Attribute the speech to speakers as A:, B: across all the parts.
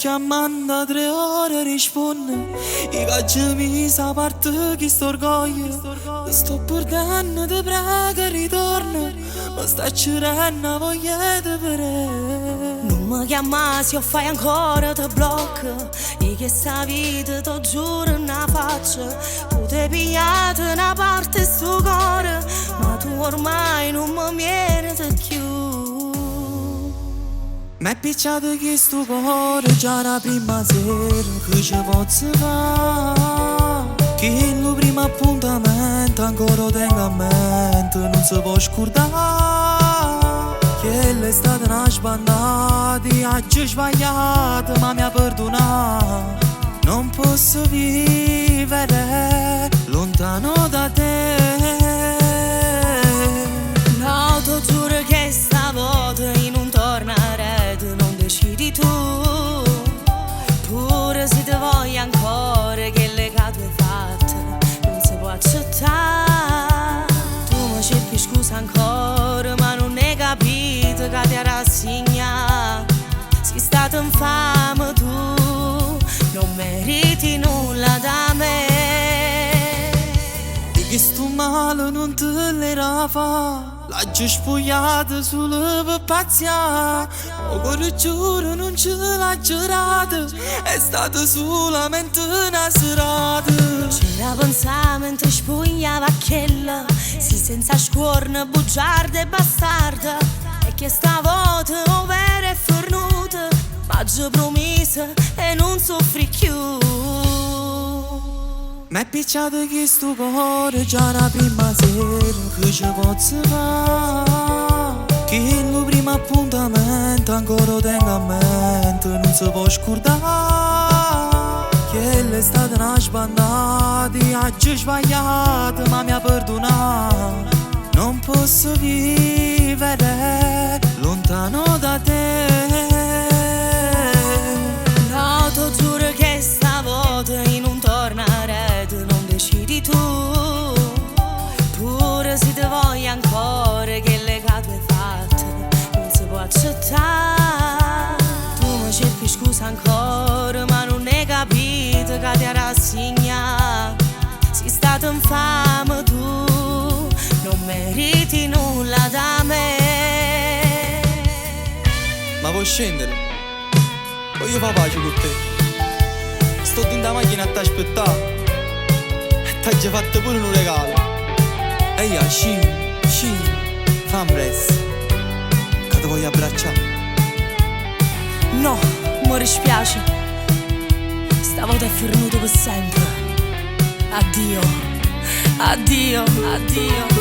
A: chiamando da 3 ore risponde. I cacci mi sa parte chi sto orgoglio. Sto perdendo, ti prego ritorna. Ma sta cercando voglia di vedere.
B: Non mi chiama se io fai ancora ti blocco. E che sta vita ti giuro una faccia. Tu ti pigliate una parte sto cuore. Ma tu ormai non mi vieni più.
A: M'è picciato che sto cuore già la prima sera che ci posso fare. Che il primo appuntamento ancora tengo a mente, non si può scordare. Che l'estate una sbandata, oggi sbagliato ma mi ha perdonato. Non posso vivere lontano da te.
B: No, ti giuro che stavolta in non tornare, non decidi tu. Pure se ti voglio ancora, che legato hai fatto non si può accettare. Tu mi cerchi scusa ancora, ma non hai capito che ti rassegna. Sei stato infame tu, non meriti nulla da me.
A: E che sto male non te l'era fa. L'ho spogliata solo per pazziare. Ma cuore giuro non ce l'ha giurato. È stata solamente una serata.
B: C'era pensamento spogliava quella. Si senza scuorna, bugiarda e bastarda. E che stavolta ovvero è fornuta. Ma già promessa e non soffri più.
A: M'è picciato che sto cuore già la prima sera che ci posso fare. Che il primo appuntamento ancora tengo a mente, non si può scordare. Che l'estate una sbandata, oggi sbagliato ma mi ha perdonato. Non posso vivere lontano da te.
B: No, ti giuro che stavolta in non tornare, non decidi tu. Pure se ti voglio ancora, che legato hai fatto non si può accettare. Tu mi cerchi scusa ancora, ma non hai capito che ti rassegna. Sei stato infame tu, non meriti nulla da me.
A: Ma vuoi scendere? Voglio fare pace con te. Sto dentro la macchina a t'aspettare. E t'ho già fatto pure un regalo. E io scin, fammi presto, che ti voglio abbracciare.
B: No, mi dispiace. Stavolta è fermato per sempre. Addio, addio, addio, addio.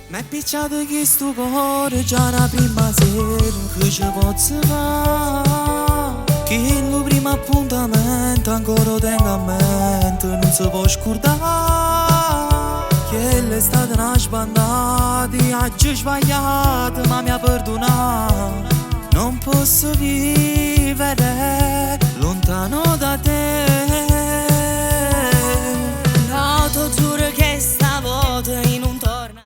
A: M'è picciato che sto cuore già la prima sera che ci posso fare. Che il primo appuntamento ancora tengo a mente, non si può scordare. Che l'estate una sbandata, oggi sbagliato ma mi ha perdonato. Non posso vivere lontano da te.